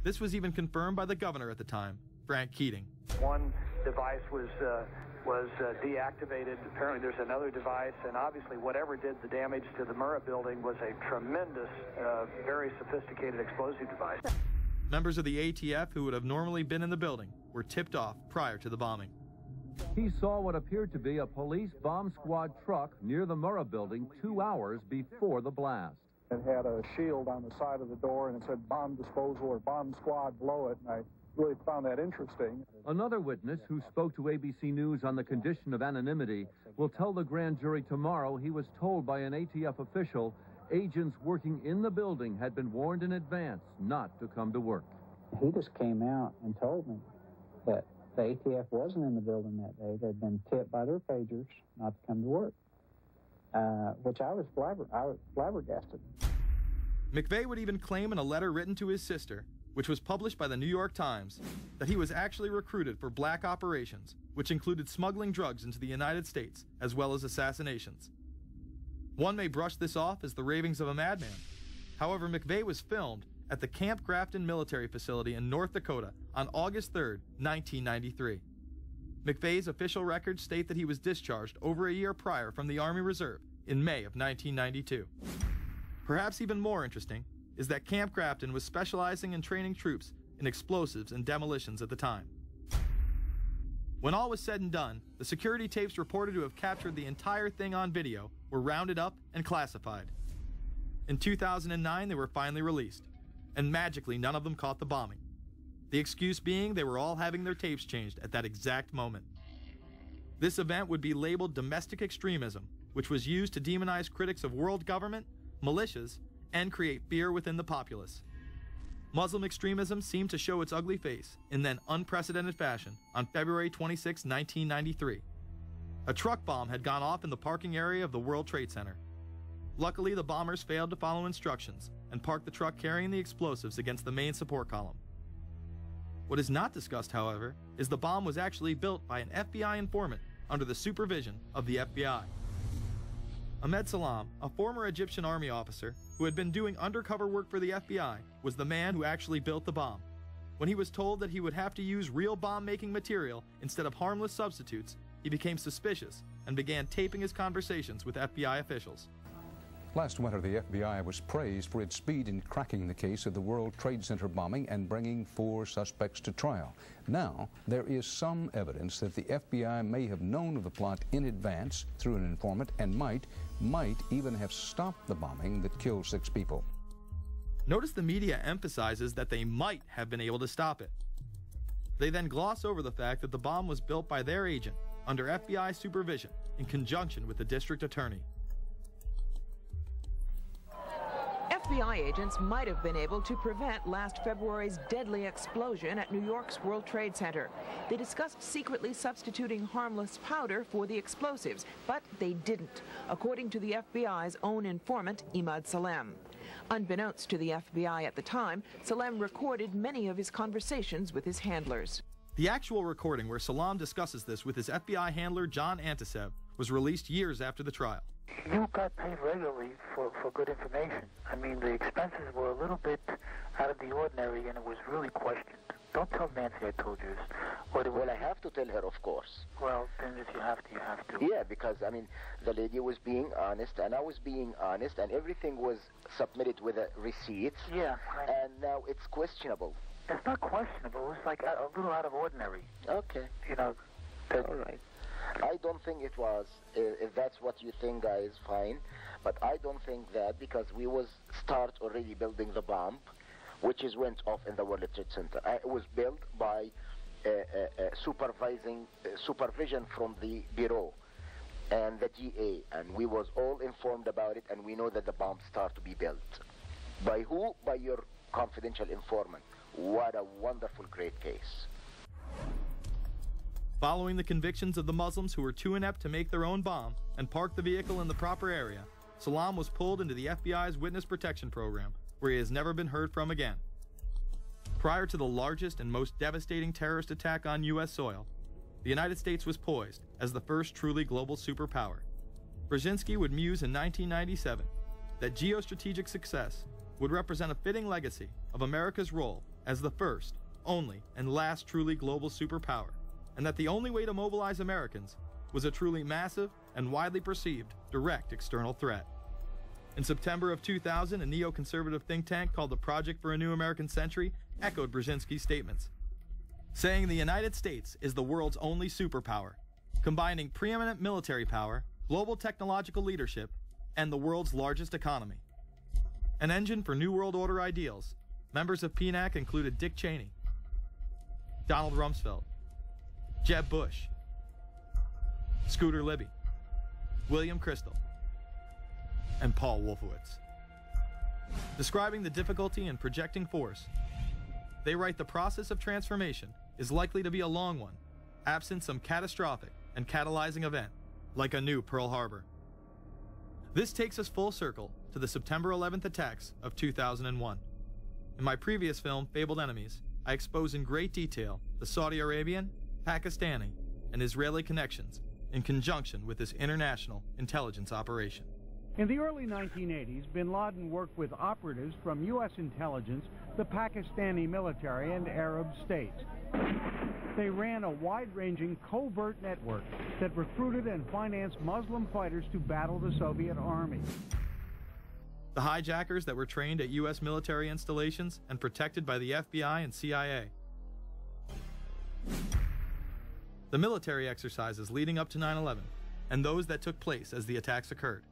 This was even confirmed by the governor at the time, Frank Keating. One device was deactivated. Apparently there's another device, and obviously whatever did the damage to the Murrah building was a tremendous, very sophisticated explosive device. Members of the ATF who would have normally been in the building were tipped off prior to the bombing. He saw what appeared to be a police bomb squad truck near the Murrah building 2 hours before the blast. It had a shield on the side of the door, and it said bomb disposal or bomb squad below it, and I really found that interesting. Another witness who spoke to ABC News on the condition of anonymity will tell the grand jury tomorrow he was told by an ATF official agents working in the building had been warned in advance not to come to work. He just came out and told me that the ATF wasn't in the building that day. They'd been tipped by their pagers not to come to work, which I was flabbergasted. McVeigh would even claim in a letter written to his sister, which was published by the New York Times, that he was actually recruited for black operations, which included smuggling drugs into the United States, as well as assassinations. One may brush this off as the ravings of a madman. However, McVeigh was filmed at the Camp Grafton military facility in North Dakota on August 3, 1993. McVeigh's official records state that he was discharged over a year prior from the Army Reserve in May of 1992. Perhaps even more interesting is that Camp Grafton was specializing in training troops in explosives and demolitions at the time. When all was said and done, the security tapes reported to have captured the entire thing on video were rounded up and classified. In 2009, they were finally released, and magically none of them caught the bombing. The excuse being they were all having their tapes changed at that exact moment. This event would be labeled domestic extremism, which was used to demonize critics of world government, militias, and create fear within the populace. Muslim extremism seemed to show its ugly face in then unprecedented fashion on February 26, 1993. A truck bomb had gone off in the parking area of the World Trade Center. Luckily, the bombers failed to follow instructions and parked the truck carrying the explosives against the main support column. What is not discussed, however, is the bomb was actually built by an FBI informant under the supervision of the FBI. Ahmed Salam, a former Egyptian army officer who had been doing undercover work for the FBI, was the man who actually built the bomb. When he was told that he would have to use real bomb-making material instead of harmless substitutes, he became suspicious and began taping his conversations with FBI officials. Last winter, the FBI was praised for its speed in cracking the case of the World Trade Center bombing and bringing 4 suspects to trial. Now, there is some evidence that the FBI may have known of the plot in advance through an informant and might even have stopped the bombing that killed 6 people. Notice the media emphasizes that they might have been able to stop it. They then gloss over the fact that the bomb was built by their agent under FBI supervision in conjunction with the district attorney. FBI agents might have been able to prevent last February's deadly explosion at New York's World Trade Center. They discussed secretly substituting harmless powder for the explosives, but they didn't, according to the FBI's own informant, Ahmed Salem. Unbeknownst to the FBI at the time, Salem recorded many of his conversations with his handlers. The actual recording where Salam discusses this with his FBI handler, John Antisev, was released years after the trial. You got paid regularly for good information. I mean, the expenses were a little bit out of the ordinary, and it was really questioned. Don't tell Nancy I told you this. Well, I have to tell her, of course. Well, then if you have to, you have to. Yeah, because, I mean, the lady was being honest, and I was being honest, and everything was submitted with a receipt. Yeah. And now it's questionable. It's not questionable. It's like a little out of ordinary. Okay. You know. All right. I don't think it was. If that's what you think, guys, fine. But I don't think that, because we was start already building the bomb, which is went off in the World Trade Center. It was built by supervision from the Bureau and the DA, and we was all informed about it, and we know that the bomb start to be built. By who? By your confidential informant. What a wonderful, great case. Following the convictions of the Muslims who were too inept to make their own bomb and park the vehicle in the proper area, Salam was pulled into the FBI's witness protection program, where he has never been heard from again. Prior to the largest and most devastating terrorist attack on U.S. soil, the United States was poised as the first truly global superpower. Brzezinski would muse in 1997 that geostrategic success would represent a fitting legacy of America's role as the first, only, and last truly global superpower, and that the only way to mobilize Americans was a truly massive and widely perceived direct external threat. In September of 2000, a neoconservative think tank called the Project for a New American Century echoed Brzezinski's statements, saying the United States is the world's only superpower, combining preeminent military power, global technological leadership, and the world's largest economy. An engine for New World Order ideals, members of PNAC included Dick Cheney, Donald Rumsfeld, Jeb Bush, Scooter Libby, William Kristol, and Paul Wolfowitz. Describing the difficulty in projecting force, they write the process of transformation is likely to be a long one, absent some catastrophic and catalyzing event, like a new Pearl Harbor. This takes us full circle to the September 11th attacks of 2001. In my previous film, Fabled Enemies, I expose in great detail the Saudi Arabian, Pakistani, and Israeli connections in conjunction with this international intelligence operation. In the early 1980s, bin Laden worked with operatives from U.S. intelligence, the Pakistani military, and Arab states. They ran a wide-ranging covert network that recruited and financed Muslim fighters to battle the Soviet army. The hijackers that were trained at U.S. military installations and protected by the FBI and CIA. The military exercises leading up to 9/11, and those that took place as the attacks occurred.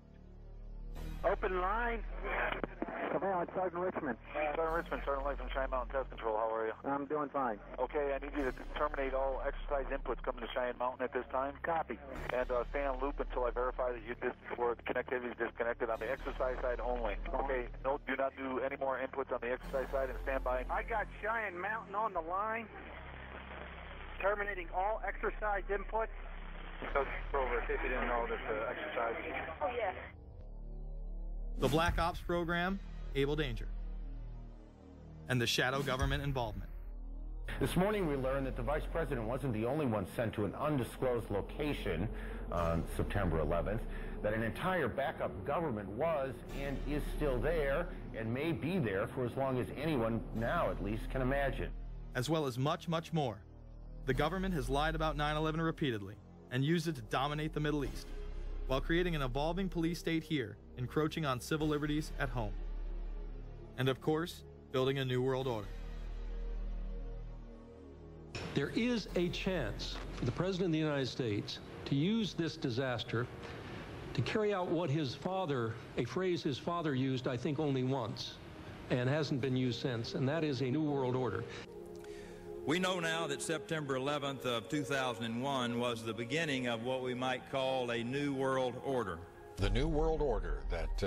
Open line. Command, Sergeant Richmond. Sergeant Richmond, Sergeant Light from Cheyenne Mountain Test Control. How are you? I'm doing fine. Okay, I need you to terminate all exercise inputs coming to Cheyenne Mountain at this time. Copy. And stay on loop until I verify that connectivity is disconnected on the exercise side only. Okay, no, do not do any more inputs on the exercise side and stand by. I got Cheyenne Mountain on the line. Terminating all exercise inputs. So, over, see if you didn't know this exercise. Oh, yes. The Black Ops program, Able Danger, and the shadow government involvement. This morning we learned that the Vice President wasn't the only one sent to an undisclosed location on September 11th, that an entire backup government was and is still there and may be there for as long as anyone now at least can imagine. As well as much, much more. The government has lied about 9/11 repeatedly and used it to dominate the Middle East, while creating an evolving police state here, encroaching on civil liberties at home. And of course, building a new world order. There is a chance for the President of the United States to use this disaster to carry out what his father, a phrase his father used, I think, only once, and hasn't been used since, and that is a new world order. We know now that September 11th of 2001 was the beginning of what we might call a new world order. The new world order that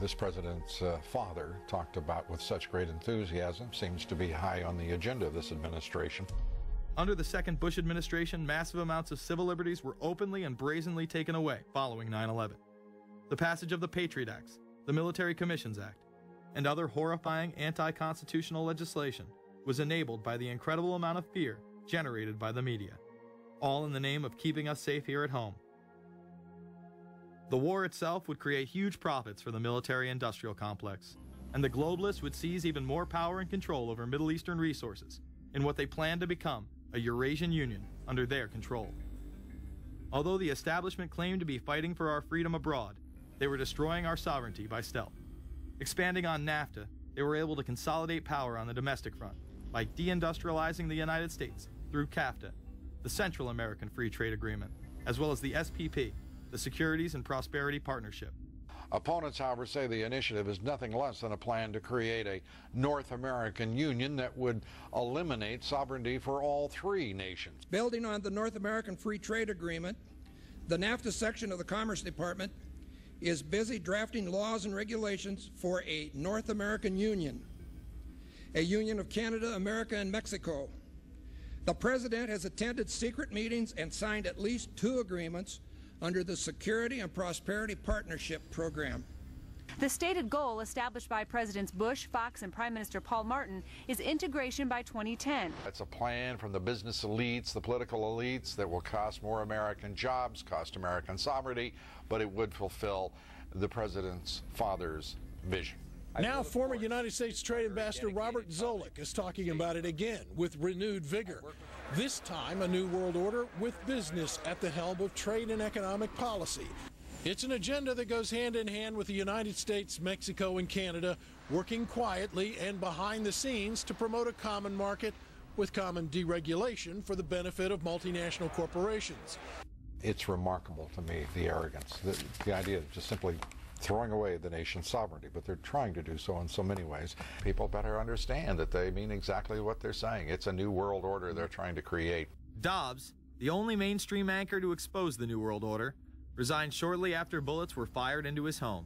this president's father talked about with such great enthusiasm seems to be high on the agenda of this administration. Under the second Bush administration, massive amounts of civil liberties were openly and brazenly taken away following 9/11. The passage of the Patriot Acts, the Military Commissions Act, and other horrifying anti-constitutional legislation was enabled by the incredible amount of fear generated by the media, all in the name of keeping us safe here at home. The war itself would create huge profits for the military-industrial complex, and the globalists would seize even more power and control over Middle Eastern resources in what they planned to become a Eurasian Union under their control. Although the establishment claimed to be fighting for our freedom abroad, they were destroying our sovereignty by stealth. Expanding on NAFTA, they were able to consolidate power on the domestic front by deindustrializing the United States through CAFTA, the Central American Free Trade Agreement, as well as the SPP, the Securities and Prosperity Partnership. Opponents, however, say the initiative is nothing less than a plan to create a North American Union that would eliminate sovereignty for all three nations. Building on the North American Free Trade Agreement, the NAFTA section of the Commerce Department is busy drafting laws and regulations for a North American Union, a union of Canada, America, and Mexico. The President has attended secret meetings and signed at least 2 agreements under the Security and Prosperity Partnership Program. The stated goal established by Presidents Bush, Fox, and Prime Minister Paul Martin is integration by 2010. It's a plan from the business elites, the political elites, that will cost more American jobs, cost American sovereignty, but it would fulfill the President's father's vision. Now, former United States Trade Ambassador Robert Zoellick is talking about it again with renewed vigor. This time, a new world order with business at the helm of trade and economic policy. It's an agenda that goes hand in hand with the United States, Mexico, and Canada working quietly and behind the scenes to promote a common market with common deregulation for the benefit of multinational corporations. It's remarkable to me, the arrogance, the idea of just simply throwing away the nation's sovereignty, but they're trying to do so in so many ways. People better understand that they mean exactly what they're saying. It's a new world order they're trying to create. Dobbs, the only mainstream anchor to expose the New World Order, resigned shortly after bullets were fired into his home.